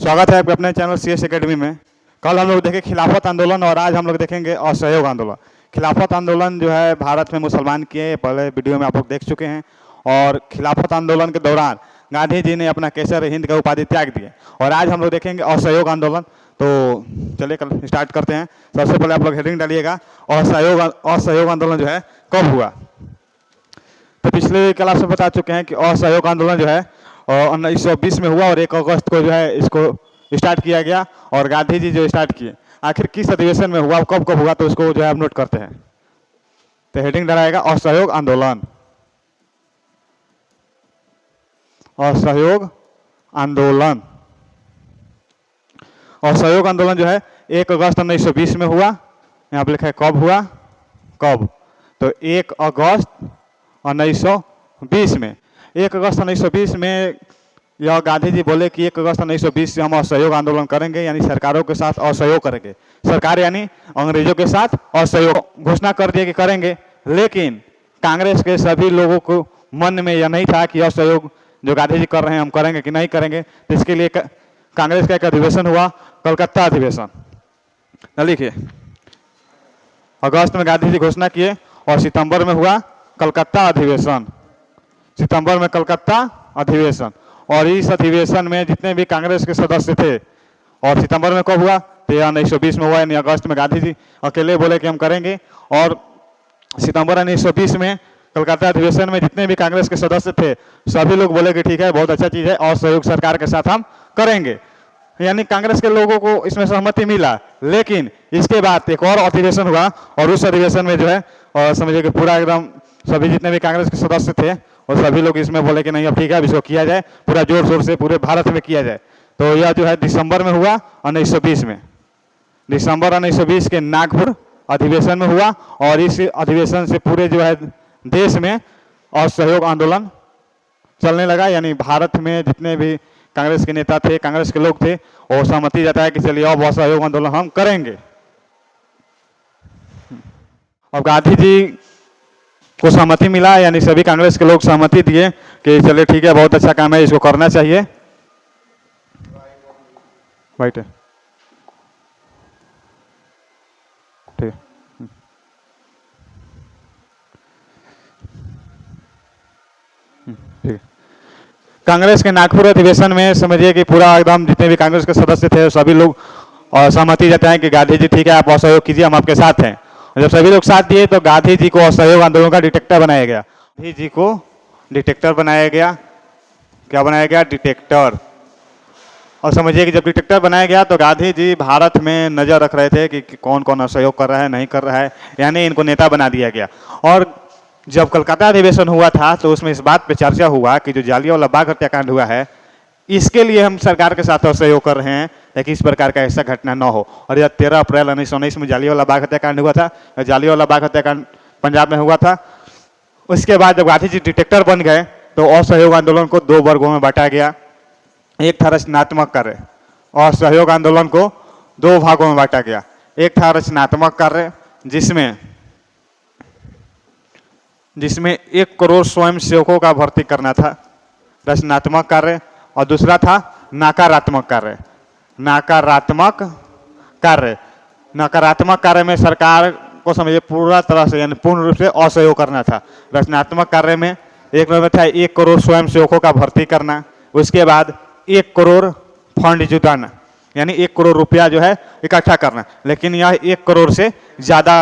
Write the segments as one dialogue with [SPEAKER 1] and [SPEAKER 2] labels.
[SPEAKER 1] स्वागत है आपके अपने चैनल CS एकेडमी में। कल हम लोग देखे खिलाफत आंदोलन और आज हम लोग देखेंगे असहयोग आंदोलन। खिलाफत आंदोलन जो है भारत में मुसलमान किए, पहले वीडियो में आप लोग देख चुके हैं। और खिलाफत आंदोलन के दौरान गांधी जी ने अपना केसर हिंद का उपाधि त्याग दिए। और आज हम लोग देखेंगे असहयोग आंदोलन। तो चलिए कल स्टार्ट करते हैं। सबसे पहले आप लोग हेडिंग डालिएगा, असहयोग आंदोलन जो है कब हुआ। तो पिछले क्लास में बता चुके हैं कि असहयोग आंदोलन जो है 1920 में हुआ और 1 अगस्त को जो है इसको स्टार्ट किया गया। और गांधी जी जो स्टार्ट किए, आखिर किस अधिवेशन में हुआ, कब कब हुआ, तो उसको जो है आप नोट करते हैं। तो हेडिंग डराएगा असहयोग आंदोलन। असहयोग आंदोलन, असहयोग आंदोलन जो है 1 अगस्त 1920 में हुआ। यहाँ पे लिखा है कब हुआ, कब, तो 1 अगस्त 1920 में। 1 अगस्त 1920 में यह गांधी जी बोले कि 1 अगस्त 1920 से हम असहयोग आंदोलन करेंगे, यानी सरकारों के साथ असहयोग करेंगे। सरकार यानी अंग्रेजों के साथ असहयोग घोषणा कर दिए कि करेंगे। लेकिन कांग्रेस के सभी लोगों को मन में यह नहीं था कि असहयोग जो गांधी जी कर रहे हैं हम करेंगे कि नहीं करेंगे। तो इसके लिए कांग्रेस का एक अधिवेशन हुआ, कलकत्ता अधिवेशन। लिखिए, अगस्त में गांधी जी घोषणा किए और सितंबर में हुआ कलकत्ता अधिवेशन। सितंबर में कलकत्ता अधिवेशन। और इस अधिवेशन में जितने भी कांग्रेस के सदस्य थे, और सितंबर में कब हुआ, तो 1920 में हुआ, यानी अगस्त में गांधी जी अकेले बोले कि हम करेंगे। और सितंबर 1920 में कलकत्ता अधिवेशन में जितने भी कांग्रेस के सदस्य थे सभी लोग बोले कि ठीक है, बहुत अच्छा चीज़ है, असहयोग सरकार के साथ हम करेंगे। यानी कांग्रेस के लोगों को इसमें सहमति मिला। लेकिन इसके बाद एक और अधिवेशन हुआ और उस अधिवेशन में जो है और समझिए कि पूरा एकदम सभी जितने भी कांग्रेस के सदस्य थे और सभी लोग इसमें बोले कि नहीं अब ठीक है, अब इसको किया जाए, पूरा जोर शोर से पूरे भारत में किया जाए। तो यह जो है दिसंबर में हुआ 1920 में। दिसंबर 1920 के नागपुर अधिवेशन में हुआ। और इस अधिवेशन से पूरे जो है देश में असहयोग आंदोलन चलने लगा। यानी भारत में जितने भी कांग्रेस के नेता थे, कांग्रेस के लोग थे, और सहमति जताया कि चलिए अब असहयोग आंदोलन हम करेंगे। अब गांधी जी को सहमति मिला, यानी सभी कांग्रेस के लोग सहमति दिए कि चलिए ठीक है, बहुत अच्छा काम है, इसको करना चाहिए। वाइट है, ठीक है। ठीक है। कांग्रेस के नागपुर अधिवेशन में समझिए कि पूरा एकदम जितने भी कांग्रेस के सदस्य थे सभी लोग सहमति जताएं कि गांधी जी ठीक है, आप असहयोग कीजिए, हम आपके साथ हैं। जब सभी लोग साथ दिए तो गांधी जी को असहयोग आंदोलन का डिटेक्टर बनाया गया। गांधी जी को डिटेक्टर बनाया गया। क्या बनाया गया? डिटेक्टर। और समझिए कि जब डिटेक्टर बनाया गया तो गांधी जी भारत में नजर रख रहे थे कि कौन कौन असहयोग कर रहा है, नहीं कर रहा है, यानी इनको नेता बना दिया गया। और जब कलकत्ता अधिवेशन हुआ था तो उसमें इस बात पे चर्चा हुआ कि जो जालियांवाला बाग हत्याकांड हुआ है, इसके लिए हम सरकार के साथ असहयोग कर रहे हैं ताकि इस प्रकार का ऐसा घटना न हो। और यह 13 अप्रैल 1919 में जालियांवाला बाग हत्याकांड हुआ था। जालियांवाला बाग हत्याकांड पंजाब में हुआ था। उसके बाद जब गांधी जी डिटेक्टर बन गए तो असहयोग आंदोलन को 2 वर्गों में बांटा गया। एक था रचनात्मक कार्य। असहयोग आंदोलन को 2 भागों में बांटा गया। एक था रचनात्मक कार्य जिसमें 1 करोड़ स्वयं सेवकों का भर्ती करना था, रचनात्मक कार्य। और दूसरा था नकारात्मक कार्य। नकारात्मक कार्य, नकारात्मक कार्य में सरकार को समझिए पूरा तरह से यानी पूर्ण रूप से असहयोग करना था। रचनात्मक कार्य में एक नंबर था 1 करोड़ स्वयं सेवकों का भर्ती करना। उसके बाद 1 करोड़ फंड जुटाना, यानी 1 करोड़ रुपया जो है इकट्ठा करना। लेकिन यह 1 करोड़ से ज़्यादा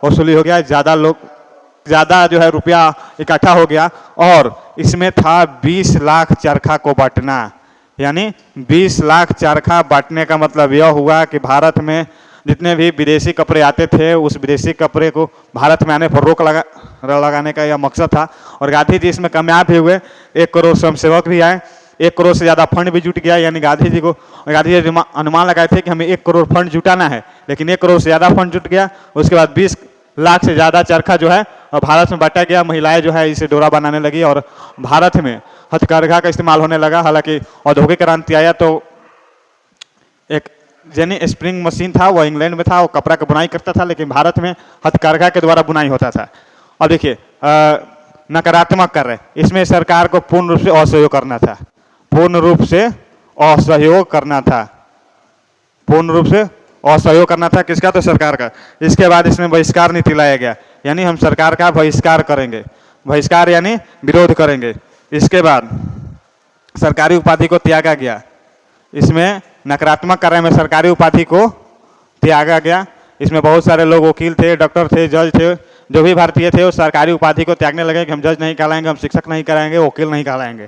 [SPEAKER 1] वसूली हो गया, ज़्यादा जो है रुपया इकट्ठा हो गया। और इसमें था 20 लाख चरखा को बांटना। यानी 20 लाख चरखा बांटने का मतलब यह हुआ कि भारत में जितने भी विदेशी कपड़े आते थे उस विदेशी कपड़े को भारत में आने पर रोक लगाने का यह मकसद था। और गांधी जी इसमें कामयाब भी हुए। 1 करोड़ स्वयंसेवक भी आए, 1 करोड़ से ज़्यादा फंड भी जुट गया। यानी गांधी जी अनुमान लगाए थे कि हमें 1 करोड़ फंड जुटाना है, लेकिन 1 करोड़ से ज़्यादा फंड जुट गया। उसके बाद 20 लाख से ज़्यादा चरखा जो है भारत में बांटा गया। महिलाएं जो है इसे डोरा बनाने लगी और भारत में हथकरघा का इस्तेमाल होने लगा। हालांकि औद्योगिक क्रांति आया तो एक जेनी स्प्रिंग मशीन था, वो इंग्लैंड में था, वो कपड़ा का बुनाई करता था, लेकिन भारत में हथकरघा के द्वारा बुनाई होता था। और देखिए नकारात्मक कार्य, इसमें सरकार को पूर्ण रूप से असहयोग करना था, पूर्ण रूप से असहयोग करना था, पूर्ण रूप से असहयोग करना था। किसका? तो सरकार का। इसके बाद इसमें बहिष्कार नीति लाया गया, यानी हम सरकार का बहिष्कार करेंगे। बहिष्कार यानी विरोध करेंगे। इसके बाद सरकारी उपाधि को त्यागा गया। इसमें नकारात्मक कार्य में सरकारी उपाधि को त्यागा गया। इसमें बहुत सारे लोग वकील थे, डॉक्टर थे, जज थे, जो भी भारतीय थे वो सरकारी उपाधि को त्यागने लगे कि हम जज नहीं कहलाएंगे, हम शिक्षक नहीं कहलाएंगे, वकील नहीं कहलाएंगे।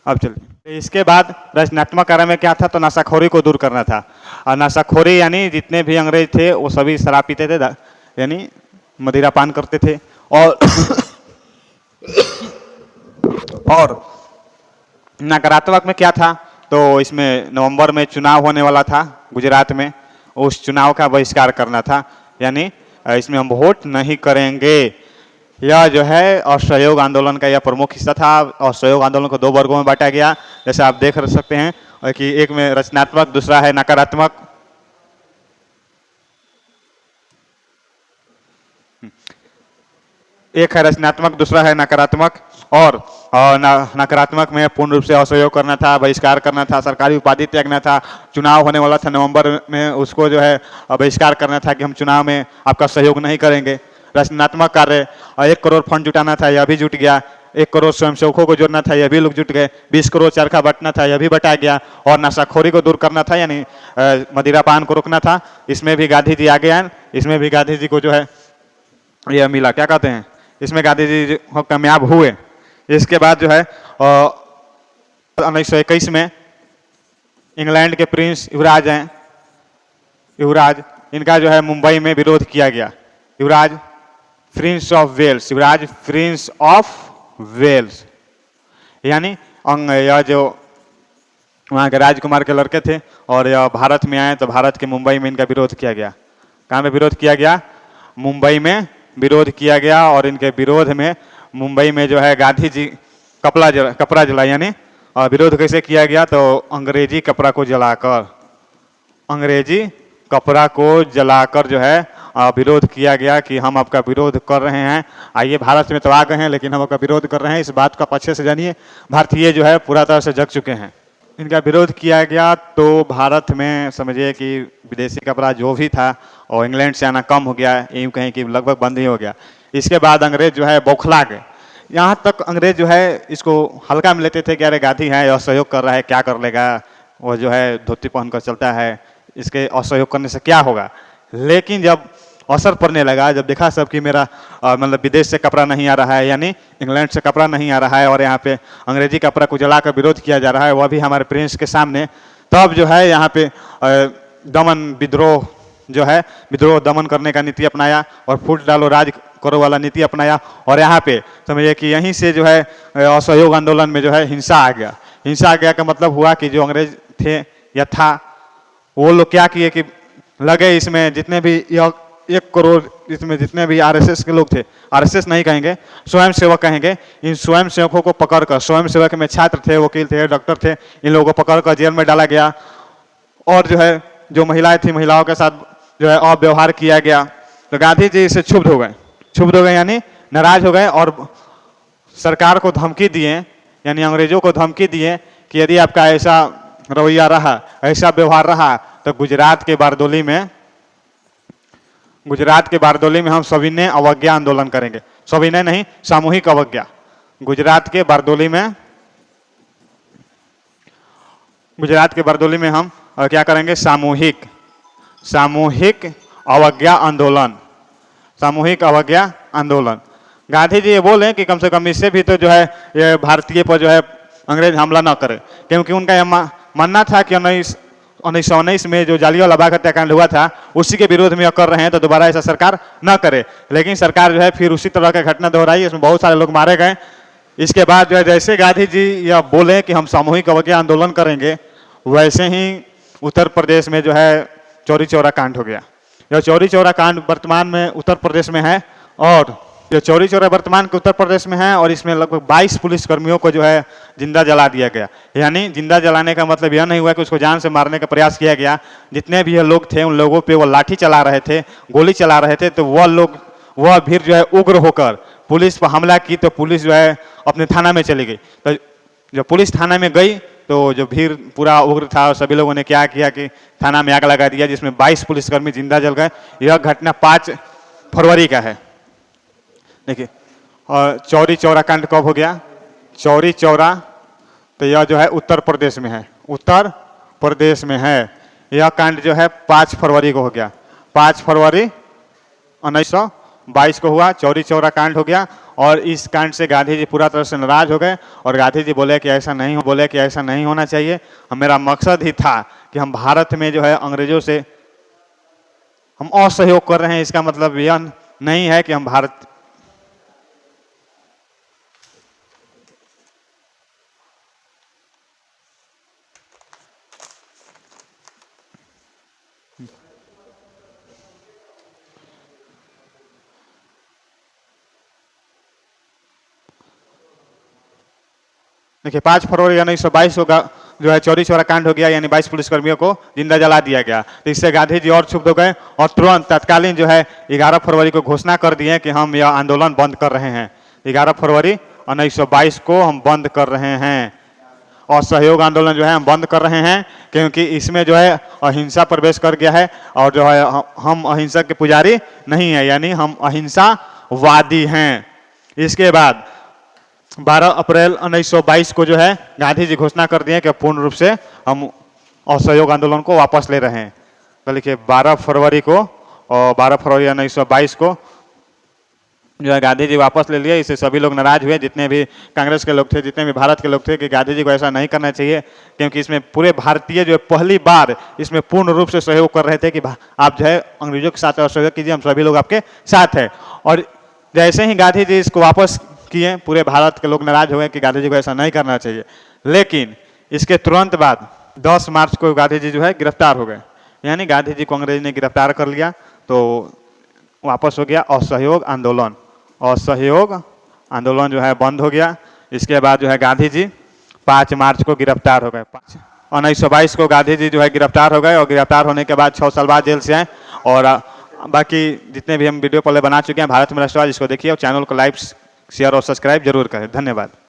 [SPEAKER 1] अब चलिए, इसके बाद रचनात्मक कार्य में क्या था? तो नशाखोरी को दूर करना था। और नशाखोरी यानी जितने भी अंग्रेज थे वो सभी शराब पीते थे, यानी मदिरा पान करते थे। और नकारात्मक में क्या था? तो इसमें नवंबर में चुनाव होने वाला था गुजरात में, उस चुनाव का बहिष्कार करना था, यानी इसमें हम वोट नहीं करेंगे। यह जो है असहयोग आंदोलन का यह प्रमुख हिस्सा था। असहयोग आंदोलन को दो वर्गों में बांटा गया, जैसे आप देख सकते हैं कि एक में रचनात्मक, दूसरा है नकारात्मक। एक है रचनात्मक, दूसरा है नकारात्मक। और नकारात्मक में पूर्ण रूप से असहयोग करना था, बहिष्कार करना था, सरकारी उपाधि त्यागना था। चुनाव होने वाला था नवंबर में, उसको जो है बहिष्कार करना था कि हम चुनाव में आपका सहयोग नहीं करेंगे। रचनात्मक कार्य, 1 करोड़ फंड जुटाना था, यह भी जुट गया। 1 करोड़ स्वयंसेवकों को जोड़ना था, यह भी लोग जुट गए। 20 करोड़ चरखा बंटना था, यह भी बटा गया। और नशाखोरी को दूर करना था, यानी मदिरा पान को रोकना था। इसमें भी गांधी जी आगे आए, इसमें भी गांधी जी को जो है यह मिला, क्या कहते हैं, इसमें गांधी जी कामयाब हुए। इसके बाद जो है 1921 में इंग्लैंड के प्रिंस युवराज हैं, युवराज, इनका जो है मुंबई में विरोध किया गया। युवराज प्रिंस ऑफ वेल्स, युवराज प्रिंस ऑफ वेल्स, यानी यह जो वहाँ के राजकुमार के लड़के थे और यह भारत में आए, तो भारत के मुंबई में इनका विरोध किया गया। कहाँ पे विरोध किया गया? मुंबई में विरोध किया गया। और इनके विरोध में मुंबई में जो है गांधी जी कपड़ा जला, यानी विरोध कैसे किया गया? तो अंग्रेजी कपड़ा को जलाकर, अंग्रेजी कपड़ा को जलाकर जो है विरोध किया गया कि हम आपका विरोध कर रहे हैं। आइए, भारत में तो आ गए हैं लेकिन हम आपका विरोध कर रहे हैं। इस बात को आप अच्छे से जानिए, भारतीय जो है पूरा तरह से जग चुके हैं। इनका विरोध किया गया तो भारत में समझिए कि विदेशी कपड़ा जो भी था और इंग्लैंड से आना कम हो गया, यूँ कहें कि लगभग बंद ही हो गया। इसके बाद अंग्रेज जो है बौखला गए। यहाँ तक अंग्रेज जो है इसको हल्का में लेते थे कि अरे गांधी है, असहयोग कर रहा है, क्या कर लेगा, वो जो है धोती पहनकर चलता है, इसके असहयोग करने से क्या होगा। लेकिन जब असर पड़ने लगा, जब देखा सब कि मेरा मतलब विदेश से कपड़ा नहीं आ रहा है, यानी इंग्लैंड से कपड़ा नहीं आ रहा है और यहाँ पे अंग्रेजी कपड़ा को जलाकर विरोध किया जा रहा है, वह भी हमारे प्रिंस के सामने, तब जो है यहाँ पे दमन विद्रोह जो है, विद्रोह दमन करने का नीति अपनाया और फूट डालो राज करो वाला नीति अपनाया। और यहाँ पे समझिए कि यहीं से जो है असहयोग आंदोलन में जो है हिंसा आ गया। हिंसा आ गया का मतलब हुआ कि जो अंग्रेज थे या था, वो लोग क्या किए कि लगे इसमें जितने भी 1 करोड़ इसमें जितने भी आरएसएस के लोग थे, आरएसएस नहीं कहेंगे, स्वयंसेवक कहेंगे, इन स्वयंसेवकों को पकड़कर, स्वयंसेवक में छात्र थे, वकील थे, डॉक्टर थे, इन लोगों को पकड़कर जेल में डाला गया। और जो है जो महिलाएं थी, महिलाओं के साथ जो है अव्यवहार किया गया। तो गांधी जी इससे क्षुब्ध हो गए, यानी नाराज हो गए और सरकार को धमकी दिए, यानी अंग्रेजों को धमकी दिए कि यदि आपका ऐसा रवैया रहा, ऐसा व्यवहार रहा, तो गुजरात के बारदोली में हम सविनय अवज्ञा आंदोलन करेंगे। सविनय नहीं, सामूहिक अवज्ञा। गुजरात के बारदोली में हम क्या करेंगे? सामूहिक अवज्ञा आंदोलन, सामूहिक अवज्ञा आंदोलन। गांधी जी ये बोले कि कम से कम इससे भी तो जो है ये भारतीय पर जो है अंग्रेज हमला न करे, क्योंकि उनका यह मानना था कि 1919 में जो जालियांवाला बाग हत्याकांड हुआ था उसी के विरोध में कर रहे हैं, तो दोबारा ऐसा सरकार न करे। लेकिन सरकार जो है फिर उसी तरह का घटना दोहराई, इसमें बहुत सारे लोग मारे गए। इसके बाद जो है जैसे गांधी जी यह बोले कि हम सामूहिक अवज्ञा आंदोलन करेंगे, वैसे ही उत्तर प्रदेश में जो है चौरी चौरा कांड हो गया। यह चौरी चौरा कांड वर्तमान में उत्तर प्रदेश में है, और यह चौरी चौरा वर्तमान के उत्तर प्रदेश में है, और इसमें लगभग 22 पुलिसकर्मियों को जो है जिंदा जला दिया गया। यानी जिंदा जलाने का मतलब यह नहीं हुआ कि उसको जान से मारने का प्रयास किया गया। जितने भी ये लोग थे उन लोगों पे वो लाठी चला रहे थे, गोली चला रहे थे, तो वह फिर जो है उग्र होकर पुलिस पर हमला की, तो पुलिस जो है अपने थाना में चली गई। तो जब पुलिस थाना में गई तो जो भीड़ पूरा उग्र था और सभी लोगों ने क्या किया कि थाना में आग लगा दिया, जिसमें 22 पुलिसकर्मी जिंदा जल गए। यह घटना 5 फरवरी का है। देखिए, और चौरी चौरा कांड कब हो गया? चौरी चौरा, तो यह जो है उत्तर प्रदेश में है, उत्तर प्रदेश में है। यह कांड जो है 5 फरवरी को हो गया। 5 फरवरी 1922 को हुआ, चौरी चौरा कांड हो गया। और इस कांड से गांधी जी पूरा तरह से नाराज हो गए और गांधी जी बोले कि ऐसा नहीं होना चाहिए। मेरा मकसद ही था कि हम भारत में जो है अंग्रेजों से हम असहयोग कर रहे हैं, इसका मतलब यह नहीं है कि हम भारत देखिए 5 फरवरी 1922 को जो है चौरी चौरा कांड हो गया, यानी 22 पुलिसकर्मियों को जिंदा जला दिया गया। तो इससे गांधी जी और क्षुब्ध हो गए और तुरंत तत्कालीन जो है 11 फरवरी को घोषणा कर दिए कि हम यह आंदोलन बंद कर रहे हैं। 11 फरवरी 1922 को हम बंद कर रहे हैं और सहयोग आंदोलन जो है हम बंद कर रहे हैं, क्योंकि इसमें जो है अहिंसा प्रवेश कर गया है और जो है हम अहिंसा के पुजारी नहीं है, यानी हम अहिंसावादी हैं। इसके बाद 12 अप्रैल 1922 को जो है गांधी जी घोषणा कर दिए कि पूर्ण रूप से हम असहयोग आंदोलन को वापस ले रहे हैं। तो लिखिए 12 फरवरी को और 12 फरवरी 1922 को जो है गांधी जी वापस ले लिए। इससे सभी लोग नाराज हुए, जितने भी कांग्रेस के लोग थे, जितने भी भारत के लोग थे, कि गांधी जी को ऐसा नहीं करना चाहिए, क्योंकि इसमें पूरे भारतीय जो है पहली बार इसमें पूर्ण रूप से सहयोग कर रहे थे कि आप जो है अंग्रेजों के साथ असहयोग कीजिए, हम सभी लोग आपके साथ हैं। और जैसे ही गांधी जी इसको वापस किए, पूरे भारत के लोग नाराज हो गए कि गांधी जी को ऐसा नहीं करना चाहिए। लेकिन इसके तुरंत बाद 10 मार्च को गांधी जी जो है गिरफ्तार हो गए, यानी गांधी जी को अंग्रेज ने गिरफ्तार कर लिया। तो वापस हो गया असहयोग आंदोलन, असहयोग आंदोलन जो है बंद हो गया। इसके बाद जो है गांधी जी 5 मार्च को गिरफ्तार हो गए। 1922 को गांधी जी जो है गिरफ्तार हो गए और गिरफ्तार होने के बाद 6 साल बाद जेल से आए। और बाकी जितने भी हम वीडियो पहले बना चुके हैं भारत में राष्ट्रवाद, इसको देखिए और चैनल को लाइक शेयर और सब्सक्राइब जरूर करें। धन्यवाद।